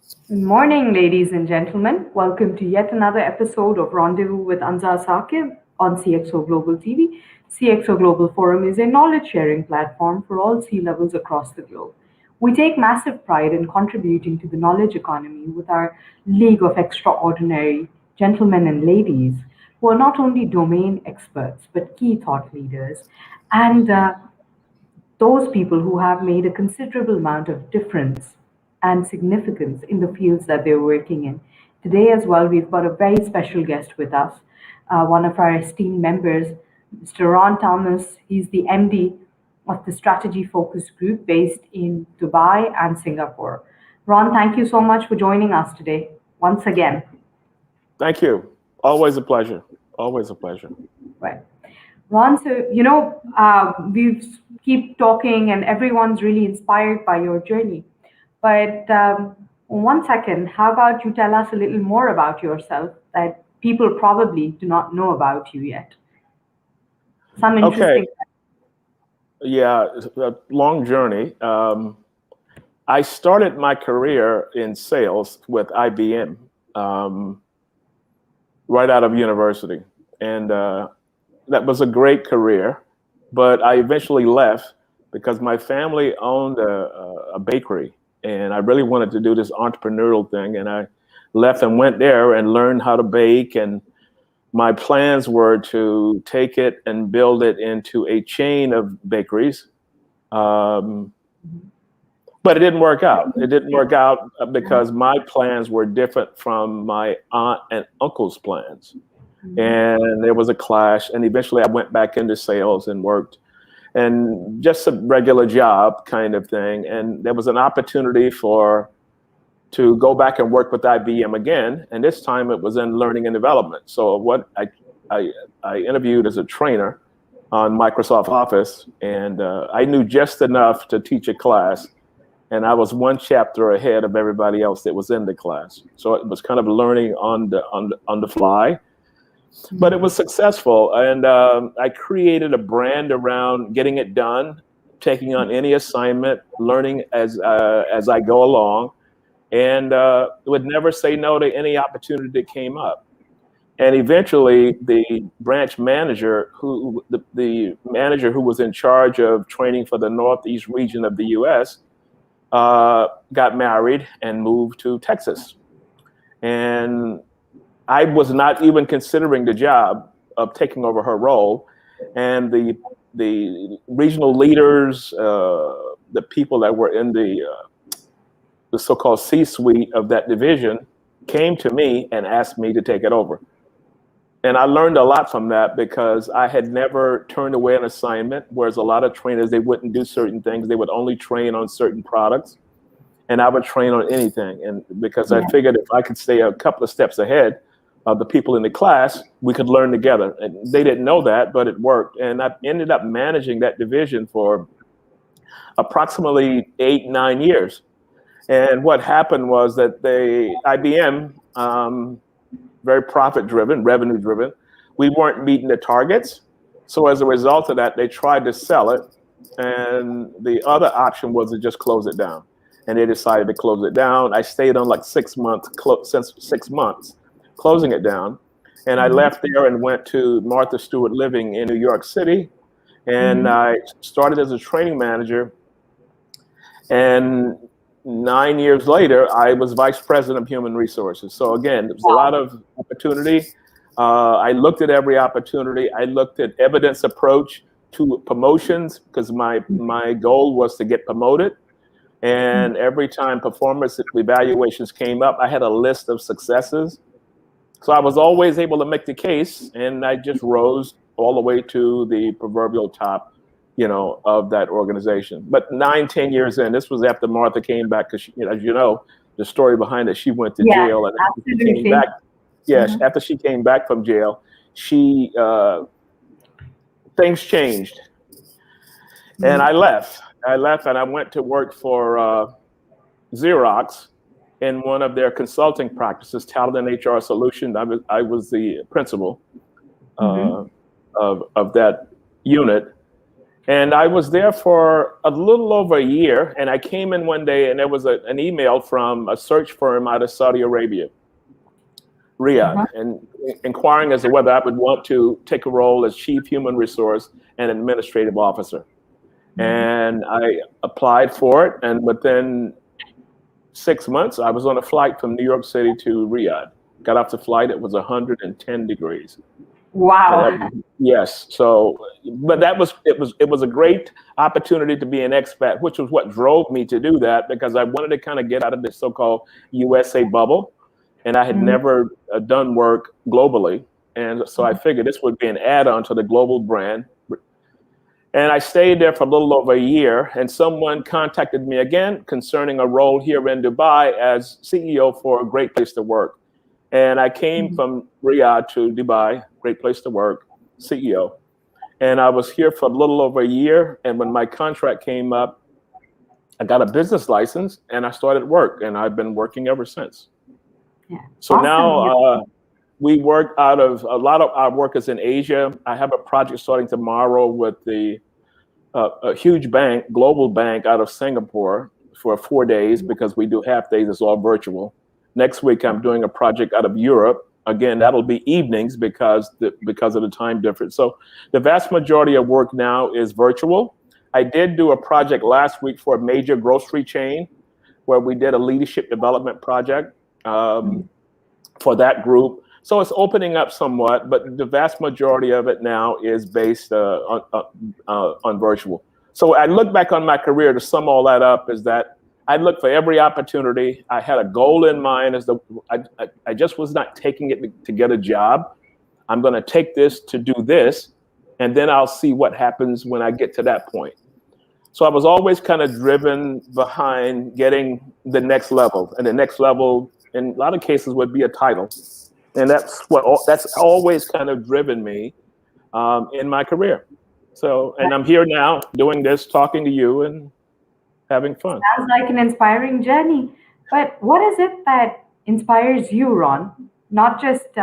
Good morning, ladies and gentlemen. Welcome to yet another episode of Rendezvous with Anzar Saqib on CxO Global TV. CxO Global Forum is a knowledge sharing platform for all C levels across the globe. We take massive pride in contributing to the knowledge economy with our League of Extraordinary Gentlemen and Ladies who are not only domain experts but key thought leaders and those people who have made a considerable amount of difference and significance in the fields that they're working in. Today, as well, we've got a very special guest with us, one of our esteemed members, Mr. Ron Thomas. He's the MD of the Strategy Focus Group based in Dubai and Singapore. Ron, thank you so much for joining us today once again. Thank you. Always a pleasure. Always a pleasure. Right. Ron, so we keep talking, and everyone's really inspired by your journey. But 1 second, how about you tell us a little more about yourself that people probably do not know about you yet? Some Okay. interesting. Yeah, it's a long journey. I started my career in sales with IBM right out of university. And that was a great career. But I eventually left because my family owned a bakery. And I really wanted to do this entrepreneurial thing. And I left and went there and learned how to bake. And my plans were to take it and build it into a chain of bakeries. But it didn't work out. It didn't work out because my plans were different from my aunt and uncle's plans. And there was a clash. And eventually I went back into sales and worked and just a regular job kind of thing. And there was an opportunity to go back and work with IBM again. And this time it was in learning and development. So what I interviewed as a trainer on Microsoft Office, and I knew just enough to teach a class. And I was one chapter ahead of everybody else that was in the class. So it was kind of learning on the fly. But it was successful, and I created a brand around getting it done, taking on any assignment, learning as I go along, and would never say no to any opportunity that came up. And eventually, the branch manager, the manager who was in charge of training for the Northeast region of the U.S., got married and moved to Texas, and I was not even considering the job of taking over her role. And the regional leaders, the people that were in the so-called C-suite of that division came to me and asked me to take it over. And I learned a lot from that because I had never turned away an assignment, whereas a lot of trainers, they wouldn't do certain things. They would only train on certain products. And I would train on anything. And because I figured if I could stay a couple of steps ahead of the people in the class, we could learn together. And they didn't know that, but it worked. And I ended up managing that division for approximately 8-9 years. And what happened was that IBM, very profit-driven, revenue-driven, we weren't meeting the targets. So as a result of that, they tried to sell it. And the other option was to just close it down. And they decided to close it down. I stayed on like 6 months, since 6 months, closing it down. And I left there and went to Martha Stewart Living in New York City. And I started as a training manager. And 9 years later, I was vice president of human resources. So again, there was a lot of opportunity. I looked at every opportunity. I looked at evidence approach to promotions because my goal was to get promoted. And every time performance evaluations came up, I had a list of successes. So I was always able to make the case, and I just rose all the way to the proverbial top, of that organization. But 9-10 years in, this was after Martha came back, because as you know, the story behind it, she went to jail, and after she came back, after she came back from jail, things changed, and I left. And I went to work for Xerox in one of their consulting practices, Talent and HR Solutions. I was the principal of that unit. And I was there for a little over a year, and I came in one day and there was an email from a search firm out of Saudi Arabia, Riyadh, and inquiring as to whether I would want to take a role as Chief Human Resource and Administrative Officer. And I applied for it, and within 6 months, I was on a flight from New York City to Riyadh. Got off the flight, it was 110 degrees. Wow. Yes. So, but it was a great opportunity to be an expat, which was what drove me to do that, because I wanted to kind of get out of this so-called USA bubble, and I had never done work globally, and so I figured this would be an add-on to the global brand. And I stayed there for a little over a year, and someone contacted me again concerning a role here in Dubai as CEO for a Great Place to Work. And I came from Riyadh to Dubai, Great Place to Work, CEO. And I was here for a little over a year. And when my contract came up, I got a business license and I started work. And I've been working ever since. Yeah. So Awesome. now we work out of, a lot of our work is in Asia. I have a project starting tomorrow with a huge bank, global bank out of Singapore for 4 days, because we do half days, it's all virtual. Next week, I'm doing a project out of Europe. Again, that'll be evenings because of the time difference. So the vast majority of work now is virtual. I did do a project last week for a major grocery chain where we did a leadership development project for that group. So it's opening up somewhat, but the vast majority of it now is based on virtual. So I look back on my career to sum all that up, is that I looked for every opportunity. I had a goal in mind. I just was not taking it to get a job. I'm going to take this to do this, and then I'll see what happens when I get to that point. So I was always kind of driven behind getting the next level, and the next level in a lot of cases would be a title. And that's always kind of driven me in my career. So, and I'm here now doing this, talking to you and having fun. Sounds like an inspiring journey. But what is it that inspires you, Ron? Not just, so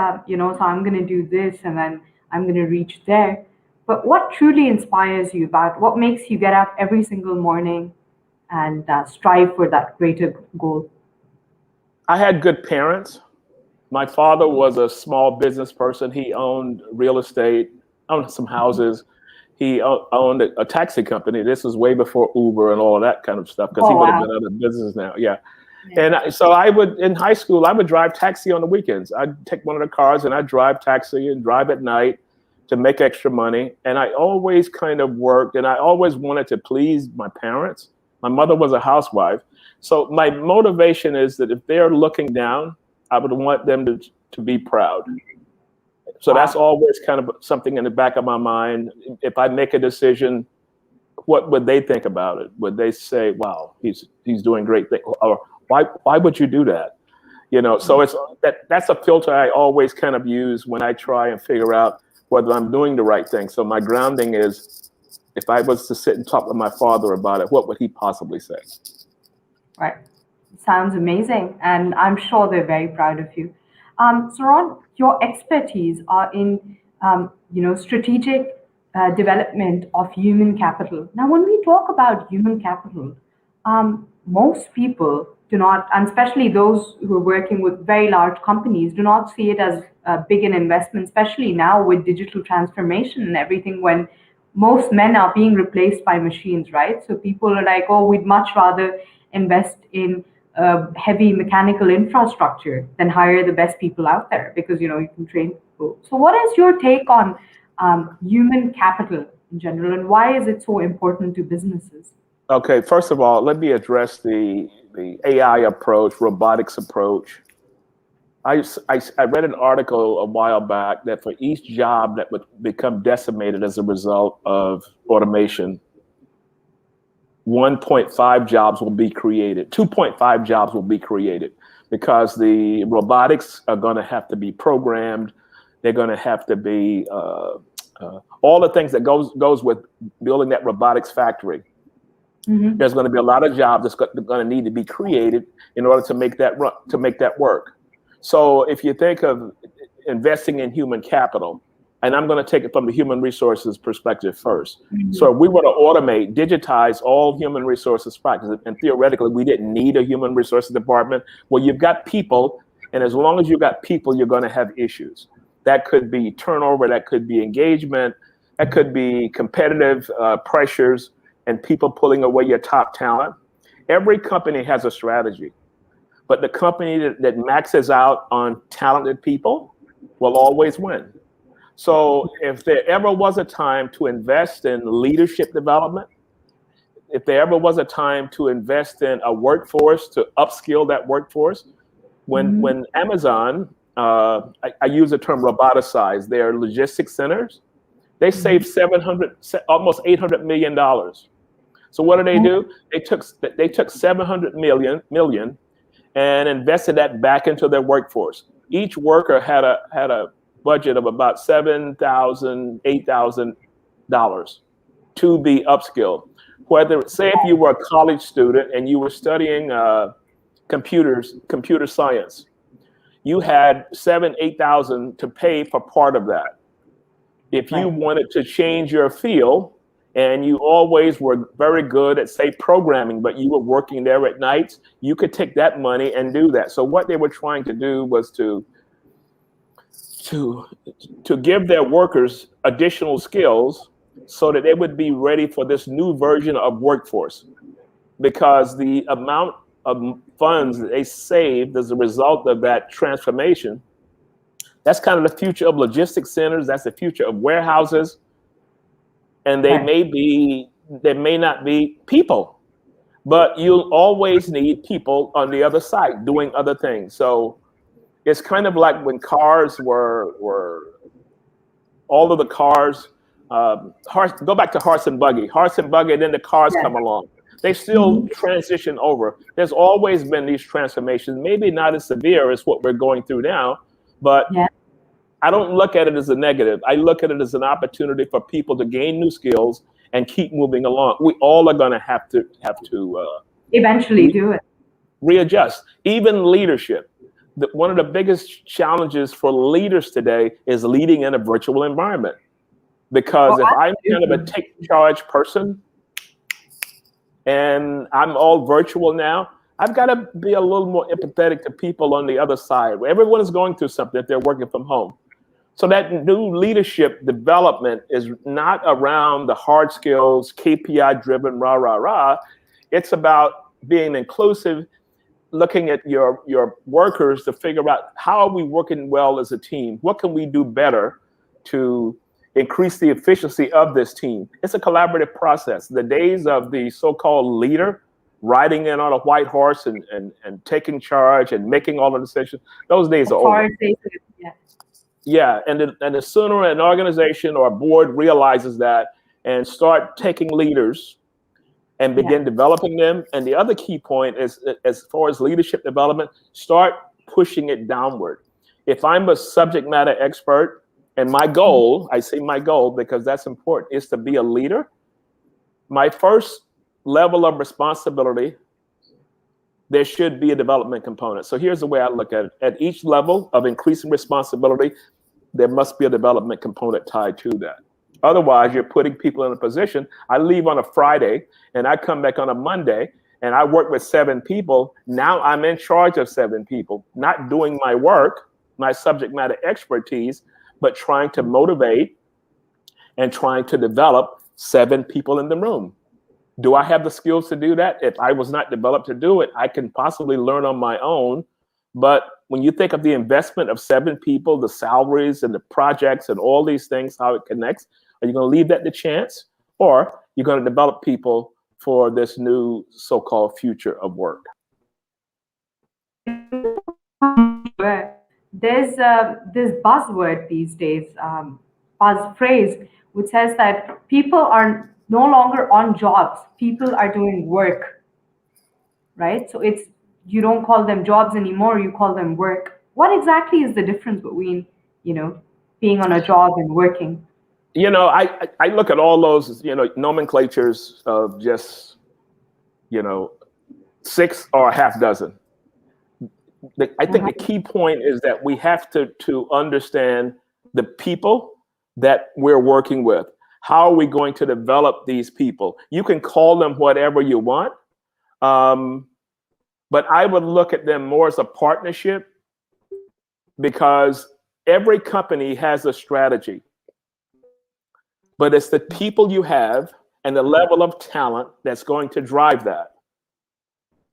I'm going to do this and then I'm going to reach there. But what truly inspires you about what makes you get up every single morning and strive for that greater goal? I had good parents. My father was a small business person. He owned real estate, owned some houses. He owned a taxi company. This was way before Uber and all of that kind of stuff, because he would have been out of business now. Yeah. And so in high school, I would drive taxi on the weekends. I'd take one of the cars and I'd drive taxi and drive at night to make extra money. And I always kind of worked, and I always wanted to please my parents. My mother was a housewife. So my motivation is that if they're looking down, I would want them to be proud. So that's always kind of something in the back of my mind. If I make a decision, what would they think about it? Would they say, "Wow, he's doing great things," or "Why would you do that?" So it's that's a filter I always kind of use when I try and figure out whether I'm doing the right thing. So my grounding is, if I was to sit and talk with my father about it, what would he possibly say? Right. Sounds amazing, and I'm sure they're very proud of you. So Ron, your expertise are in, strategic development of human capital. Now, when we talk about human capital, most people do not, and especially those who are working with very large companies, do not see it as big an investment, especially now with digital transformation and everything, when most men are being replaced by machines, right? So people are like, oh, we'd much rather invest in heavy mechanical infrastructure than hire the best people out there, because you can train people. So what is your take on human capital in general, and why is it so important to businesses? Okay, first of all, let me address the AI approach, robotics approach. I read an article a while back that for each job that would become decimated as a result of automation, 1.5 jobs will be created. 2.5 jobs will be created, because the robotics are going to have to be programmed. They're going to have to be all the things that goes with building that robotics factory. Mm-hmm. There's going to be a lot of jobs that's going to need to be created in order to make that work. So if you think of investing in human capital, And I'm going to take it from the human resources perspective first. So if we were to automate, digitize all human resources practices, and theoretically we didn't need a human resources department, well, you've got people, and as long as you've got people, you're going to have issues. That could be turnover, that could be engagement, that could be competitive pressures, and people pulling away your top talent. Every company has a strategy, but the company that maxes out on talented people will always win. So if there ever was a time to invest in leadership development, if there ever was a time to invest in a workforce, to upskill that workforce, when Amazon, I use the term roboticize their logistics centers, they saved almost $800 million. So what do? They took 700 million and invested that back into their workforce. Each worker had a budget of about $7,000, $8,000 to be upskilled. Whether, say, if you were a college student and you were studying computer science, you had $7,000, $8,000 to pay for part of that. If you wanted to change your field, and you always were very good at, say, programming, but you were working there at nights, you could take that money and do that. So what they were trying to do was to give their workers additional skills so that they would be ready for this new version of workforce. Because the amount of funds that they saved as a result of that transformation, that's kind of the future of logistics centers, that's the future of warehouses. And they may not be people, but you'll always need people on the other side doing other things. So it's kind of like when cars were all of the cars, go back to horse and buggy, and then the cars come along. They still transition over. There's always been these transformations, maybe not as severe as what we're going through now, but I don't look at it as a negative. I look at it as an opportunity for people to gain new skills and keep moving along. We all are going to have to eventually do it. Readjust. Even leadership. One of the biggest challenges for leaders today is leading in a virtual environment. Because if I'm kind of a take charge person and I'm all virtual now, I've got to be a little more empathetic to people on the other side. Everyone is going through something if they're working from home. So that new leadership development is not around the hard skills, KPI driven, rah, rah, rah. It's about being inclusive, looking at your workers to figure out how are we working well as a team? What can we do better to increase the efficiency of this team? It's a collaborative process. The days of the so-called leader riding in on a white horse and taking charge and making all the decisions, those days are over. Yeah, and the sooner an organization or a board realizes that and start taking leaders and begin developing them. And the other key point is, as far as leadership development, start pushing it downward. If I'm a subject matter expert, and my goal, I say my goal because that's important, is to be a leader, my first level of responsibility, there should be a development component. So here's the way I look at it. At each level of increasing responsibility, there must be a development component tied to that. Otherwise, you're putting people in a position. I leave on a Friday and I come back on a Monday and I work with 7 people. Now I'm in charge of 7 people, not doing my work, my subject matter expertise, but trying to motivate and trying to develop 7 people in the room. Do I have the skills to do that? If I was not developed to do it, I can possibly learn on my own. But when you think of the investment of 7 people, the salaries and the projects and all these things, how it connects, are you going to leave that to chance? Or you're going to develop people for this new so-called future of work? There's this buzzword these days, buzz phrase, which says that people are no longer on jobs, people are doing work, right? So you don't call them jobs anymore, you call them work. What exactly is the difference between, being on a job and working? I look at all those, nomenclatures of just, 6 or a half dozen. I think the key point is that we have to understand the people that we're working with? How are we going to develop these people? You can call them whatever you want, but I would look at them more as a partnership, because every company has a strategy, but it's the people you have and the level of talent that's going to drive that.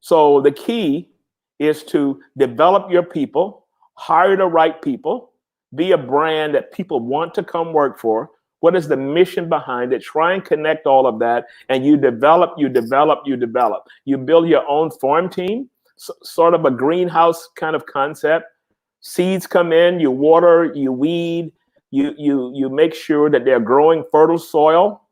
So the key is to develop your people, hire the right people, be a brand that people want to come work for. What is the mission behind it? Try and connect all of that, and you develop, you develop, you develop. You build your own farm team, sort of a greenhouse kind of concept. Seeds come in, you water, you weed, you make sure that they're growing fertile soil,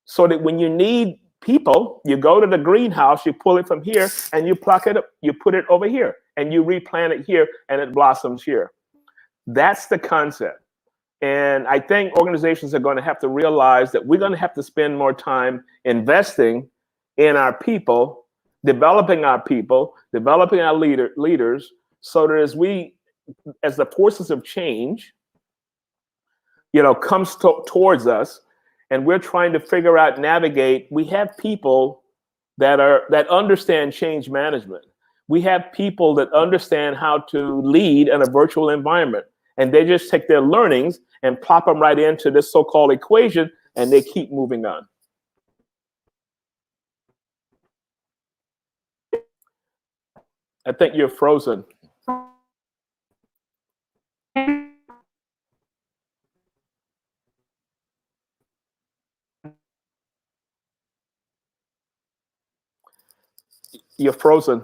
so that when you need people, you go to the greenhouse, you pull it from here, and you pluck it up, you put it over here, and you replant it here, and it blossoms here. That's the concept. And I think organizations are going to have to realize that we're going to have to spend more time investing in our people, developing our leaders, so that as the forces of change, comes towards us, and we're trying to figure out, navigate. We have people that understand change management. We have people that understand how to lead in a virtual environment, and they just take their learnings and plop them right into this so-called equation, and they keep moving on. I think you're frozen. You're frozen.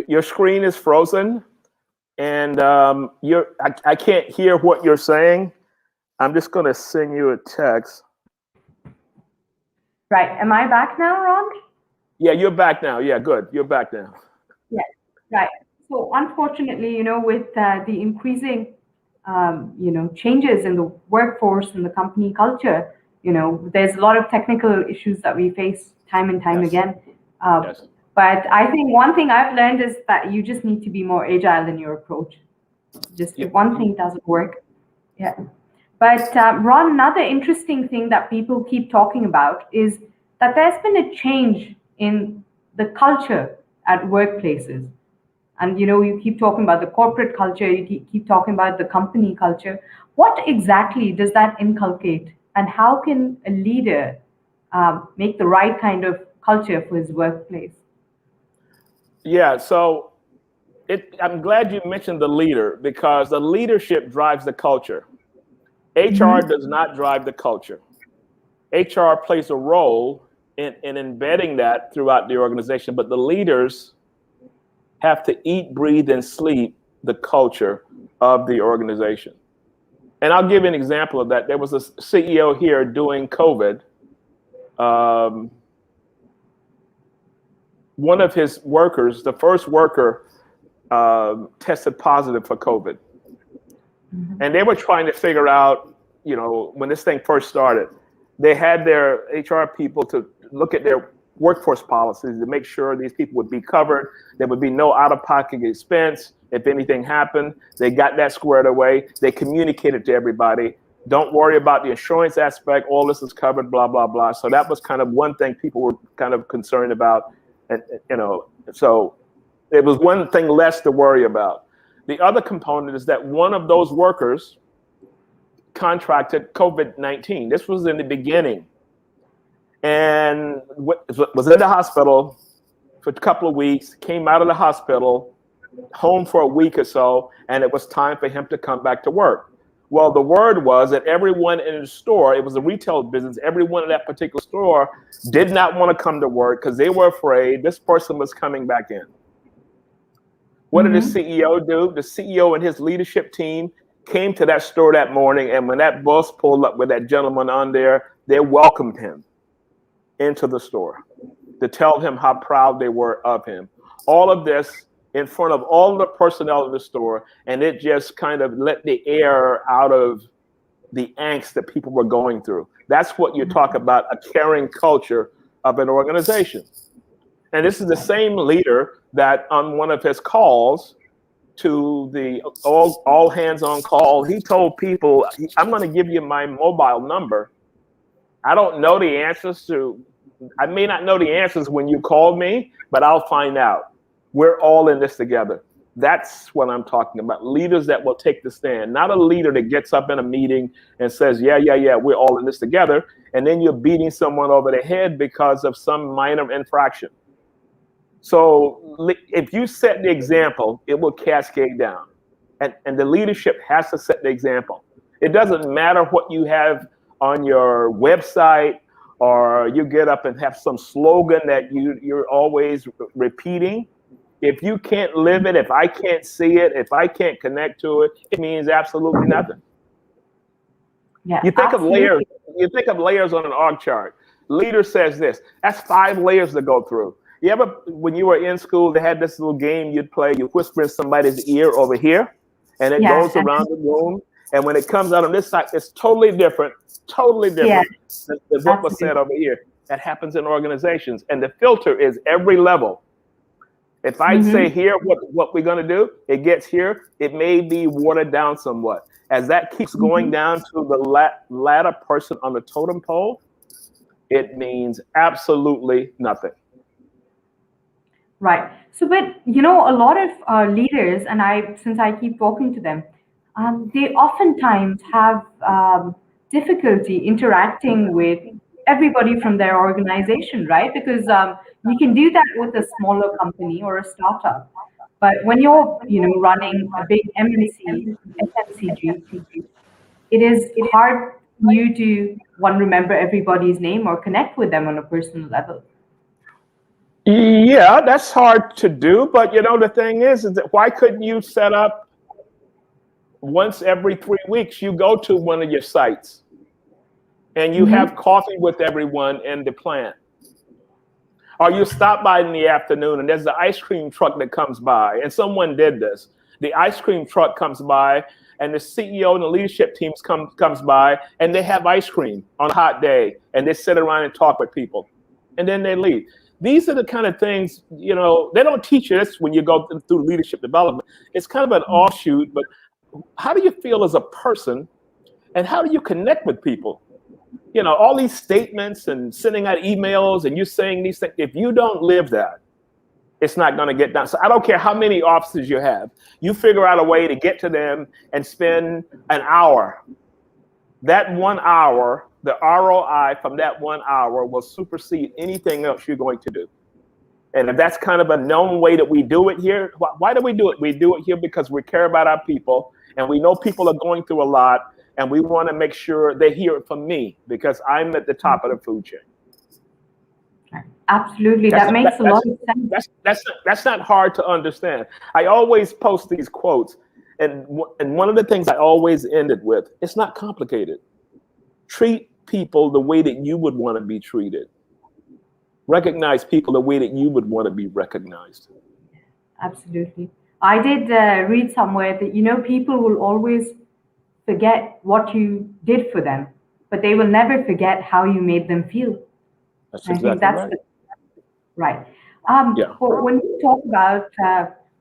Your screen is frozen, and I can't hear what you're saying. I'm just going to send you a text. Right. Am I back now, Ron? Yeah, you're back now. Yeah, good. You're back now. Yes. Right. So unfortunately, with the increasing, changes in the workforce and the company culture, there's a lot of technical issues that we face time and time again. Yes. But I think one thing I've learned is that you just need to be more agile in your approach. Just if one thing doesn't work. Yeah. But Ron, another interesting thing that people keep talking about is that there's been a change in the culture at workplaces. And you keep talking about the corporate culture, you keep talking about the company culture. What exactly does that inculcate, and how can a leader make the right kind of culture for his workplace? Yeah, so I'm glad you mentioned the leader, because the leadership drives the culture. HR does not drive the culture. HR plays a role in embedding that throughout the organization, but the leaders have to eat, breathe, and sleep the culture of the organization. And I'll give you an example of that. There was a CEO here during COVID. One of his workers, the first worker, tested positive for COVID. And they were trying to figure out, when this thing first started, they had their HR people to look at their workforce policies to make sure these people would be covered. There would be no out-of-pocket expense if anything happened. They got that squared away. They communicated to everybody, don't worry about the insurance aspect. All this is covered, blah, blah, blah. So that was kind of one thing people were kind of concerned about. And, so it was one thing less to worry about. The other component is that one of those workers contracted COVID-19. This was in the beginning, and was in the hospital for a couple of weeks, came out of the hospital, home for a week or so, and it was time for him to come back to work. Well, the word was that everyone in the store, it was a retail business, everyone in that particular store did not want to come to work because they were afraid this person was coming back in. What did the CEO do? The CEO and his leadership team came to that store that morning, and when that bus pulled up with that gentleman on there, they welcomed him into the store to tell him how proud they were of him. all of this in front of all the personnel in the store, and it just kind of let the air out of the angst that people were going through. That's what you talk about, a caring culture of an organization. And this is the same leader that on one of his calls to the all hands on call, he told people, I'm going to give you my mobile number. I don't know the answers I may not know the answers when you call me, but I'll find out. We're all in this together. That's what I'm talking about. Leaders that will take the stand, not a leader that gets up in a meeting and says, yeah, we're all in this together. And then you're beating someone over the head because of some minor infraction. So if you set the example, it will cascade down. And the leadership has to set the example. It doesn't matter what you have on your website, or you get up and have some slogan that you're always repeating. If you can't live it, if I can't see it, if I can't connect to it, it means absolutely nothing. Yeah, you think of layers on an org chart. Leader says this. That's 5 layers to go through. You ever, when you were in school, they had this little game you'd play. You whisper in somebody's ear over here, and it goes around the room. And when it comes out on this side, it's totally different than what was said over here. That happens in organizations. And the filter is every level. If I say here what we're going to do, it gets here. It may be watered down somewhat. As that keeps going down to the latter person on the totem pole, it means absolutely nothing. Right. So, but a lot of leaders, and since I keep talking to them, they oftentimes have difficulty interacting with everybody from their organization, right? Because you can do that with a smaller company or a startup, but when you're running a big FMCG, it is hard for you to remember everybody's name or connect with them on a personal level. Yeah, that's hard to do, but the thing is that why couldn't you set up once every 3 weeks, you go to one of your sites and you have coffee with everyone in the plant? Or you stop by in the afternoon and there's the ice cream truck that comes by, and someone did this. The ice cream truck comes by and the CEO and the leadership teams comes by, and they have ice cream on a hot day, and they sit around and talk with people, and then they leave. These are the kind of things, they don't teach you this when you go through leadership development. It's kind of an offshoot, but how do you feel as a person, and how do you connect with people? All these statements and sending out emails and you saying these things, if you don't live that, it's not going to get done. So I don't care how many offices you have. You figure out a way to get to them and spend an hour. That 1 hour, the ROI from that 1 hour will supersede anything else you're going to do. And if that's kind of a known way that we do it here, why do we do it? We do it here because we care about our people, and we know people are going through a lot, and we want to make sure they hear it from me because I'm at the top of the food chain. Absolutely, that makes a lot of sense. That's not hard to understand. I always post these quotes, and one of the things I always end it with, it's not complicated. Treat people the way that you would want to be treated. Recognize people the way that you would want to be recognized. Absolutely. I did read somewhere that, people will always forget what you did for them, but they will never forget how you made them feel. That's exactly right. Right. But when we talk about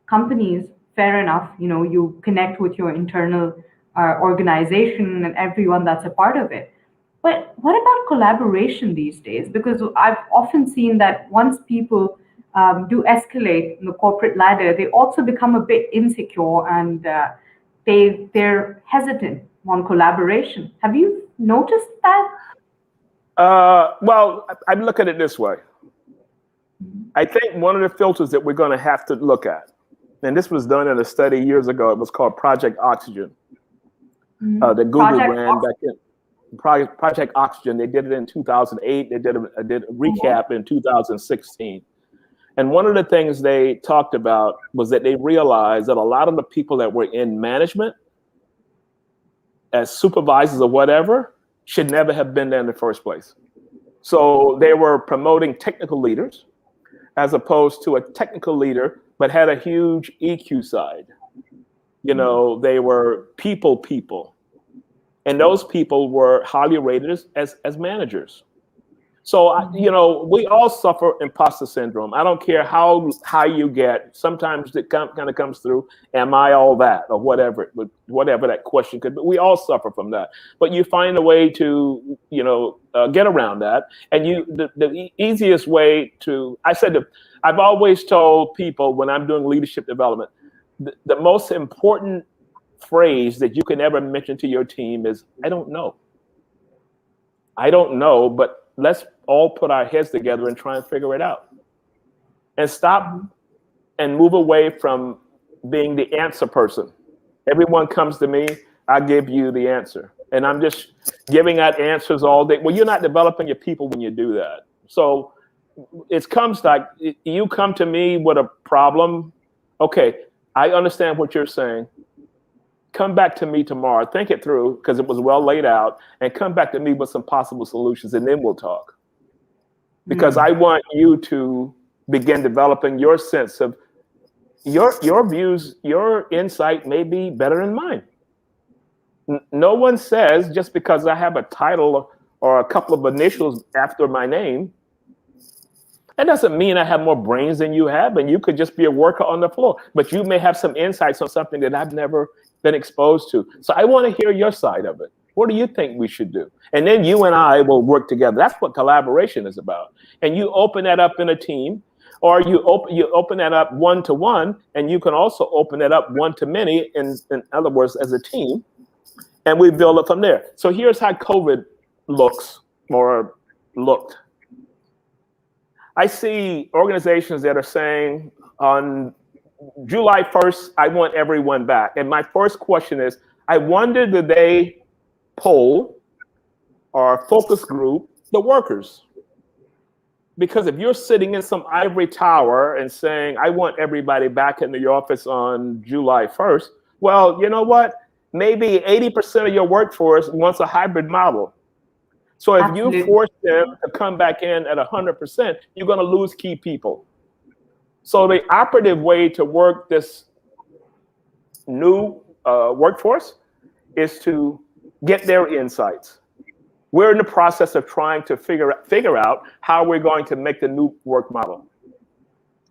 companies, fair enough, you connect with your internal organization and everyone that's a part of it. But what about collaboration these days? Because I've often seen that once people do escalate in the corporate ladder, they also become a bit insecure, and they're hesitant on collaboration. Have you noticed that? Well, I look at it this way. I think one of the filters that we're going to have to look at, and this was done in a study years ago, it was called Project Oxygen. That Google ran back in. Project Oxygen, they did it in 2008. They did a recap in 2016. And one of the things they talked about was that they realized that a lot of the people that were in management as supervisors or whatever should never have been there in the first place. So they were promoting technical leaders. as opposed to a technical leader, but had a huge EQ side. You know, they were people. And those people were highly rated as managers. So, you know, we all suffer imposter syndrome. I don't care how high you get. Sometimes it kind of comes through, am I all that, or whatever that question could be. We all suffer from that. But you find a way to, you know, get around that. And the easiest way to, I've always told people when I'm doing leadership development, the most important phrase that you can ever mention to your team is, I don't know. I don't know, but let's all put our heads together and try and figure it out. And stop and move away from being the answer person. Everyone comes to me, I give you the answer. And I'm just giving out answers all day. Well, you're not developing your people when you do that. So it comes like, you come to me with a problem. Okay, I understand what you're saying. Come back to me tomorrow, think it through, because it was well laid out, and come back to me with some possible solutions, and then we'll talk. Because I want you to begin developing your sense of your views, your insight may be better than mine. No one says just because I have a title or a couple of initials after my name, that doesn't mean I have more brains than you have, and you could just be a worker on the floor. But you may have some insights on something that I've never been exposed to. So I want to hear your side of it. What do you think we should do? And then you and I will work together. That's what collaboration is about. And you open that up in a team, or you open that up one-to-one, and you can also open that up one-to-many, in other words, as a team, and we build it from there. So here's how COVID looks, or looked. I see organizations that are saying on July 1st, I want everyone back. And my first question is, I wonder, do they poll or focus group the workers? Because if you're sitting in some ivory tower and saying, I want everybody back in the office on July 1st, well, you know what? Maybe 80% of your workforce wants a hybrid model. So if you force them to come back in at 100%, you're going to lose key people. So the operative way to work this new workforce is to get their insights. We're in the process of trying to figure out how we're going to make the new work model.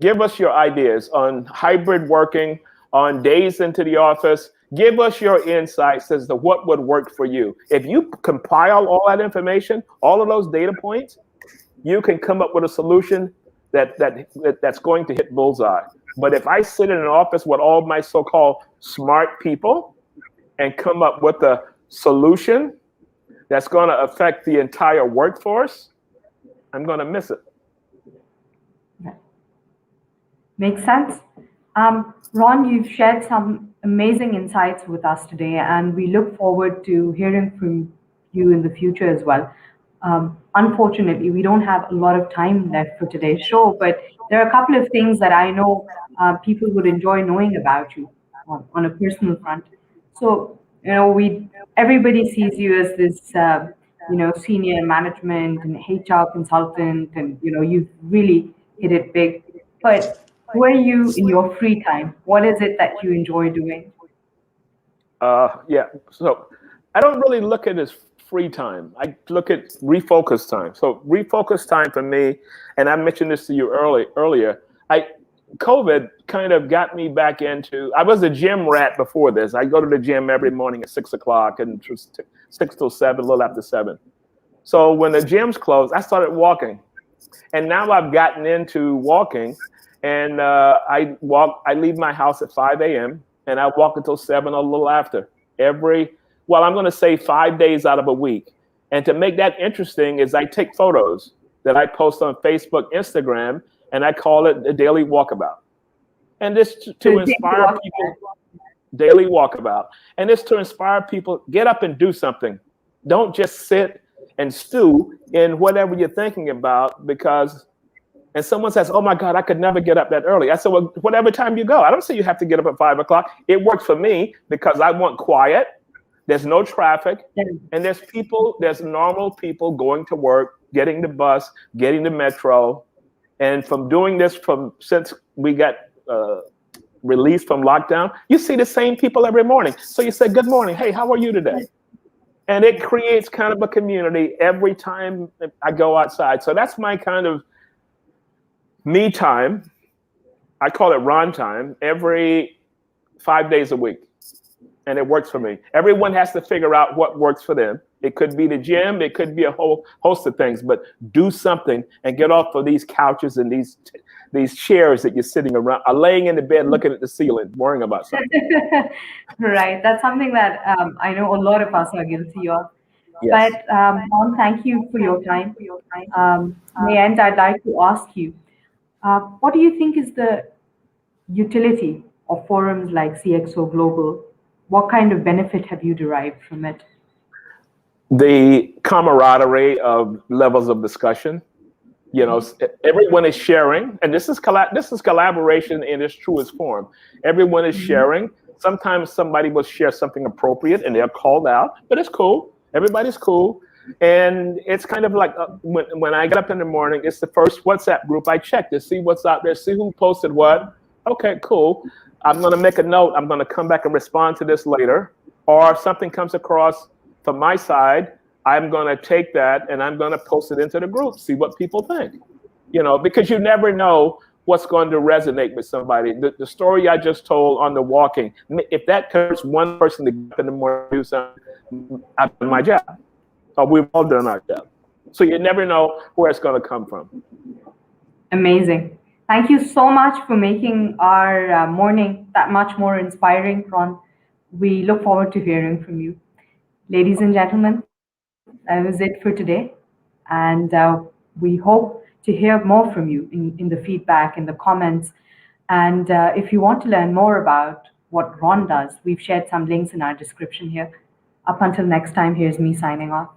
Give us your ideas on hybrid working, on days into the office. Give us your insights as to what would work for you. If you compile all that information, all of those data points, you can come up with a solution that's going to hit bullseye. But if I sit in an office with all my so-called smart people and come up with a solution that's going to affect the entire workforce, I'm going to miss it. Makes sense. Ron, you've shared some amazing insights with us today, and we look forward to hearing from you in the future as well. Unfortunately, we don't have a lot of time left for today's show, but there are a couple of things that I know people would enjoy knowing about you on a personal front. So, you know, everybody sees you as this, senior management and HR consultant, and, you know, you've really hit it big. But who are you in your free time? What is it that you enjoy doing? Yeah, so I don't really look at it as free time. I look at refocus time. So refocus time for me, and I mentioned this to you earlier, COVID kind of got me back into, I was a gym rat before this. I go to the gym every morning at 6 o'clock and 6 till 7, a little after 7. So when the gyms closed, I started walking. And now I've gotten into walking, and I leave my house at 5 a.m. and I walk until 7 or a little after I'm going to say 5 days out of a week. And to make that interesting is I take photos that I post on Facebook, Instagram, and I call it a daily walkabout. And this to inspire people, daily walkabout. And this to inspire people, get up and do something. Don't just sit and stew in whatever you're thinking about, and someone says, oh my God, I could never get up that early. I said, well, whatever time you go. I don't say you have to get up at 5 o'clock. It works for me because I want quiet. There's no traffic, and there's normal people going to work, getting the bus, getting the metro, And from doing this since we got released from lockdown, you see the same people every morning. So you say, good morning. Hey, how are you today? And it creates kind of a community every time I go outside. So that's my kind of me time. I call it Ron time, every 5 days a week. And it works for me. Everyone has to figure out what works for them. It could be the gym, it could be a whole host of things, but do something and get off of these couches and these chairs that you're sitting around, laying in the bed, looking at the ceiling, worrying about something. Right. That's something that I know a lot of us are guilty of. Yes. But Ron, thank you for your time. In the end, I'd like to ask you, what do you think is the utility of forums like CxO Global? What kind of benefit have you derived from it? The camaraderie of levels of discussion. You know, everyone is sharing, and this is collaboration in its truest form. Everyone is sharing. Sometimes somebody will share something appropriate and they're called out, but it's cool. Everybody's cool. And it's kind of like when I get up in the morning, it's the first WhatsApp group I check to see what's out there, see who posted what. Okay, cool. I'm going to make a note. I'm going to come back and respond to this later. Or if something comes across from my side, I'm going to take that and I'm going to post it into the group, see what people think. You know, because you never know what's going to resonate with somebody. The story I just told on the walking, if that turns one person to get up in the morning and do something, I've done my job. Or we've all done our job. So you never know where it's going to come from. Amazing. Thank you so much for making our morning that much more inspiring, Ron. We look forward to hearing from you. Ladies and gentlemen, that was it for today. And we hope to hear more from you in the feedback, in the comments. And if you want to learn more about what Ron does, we've shared some links in our description here. Up until next time, here's me signing off.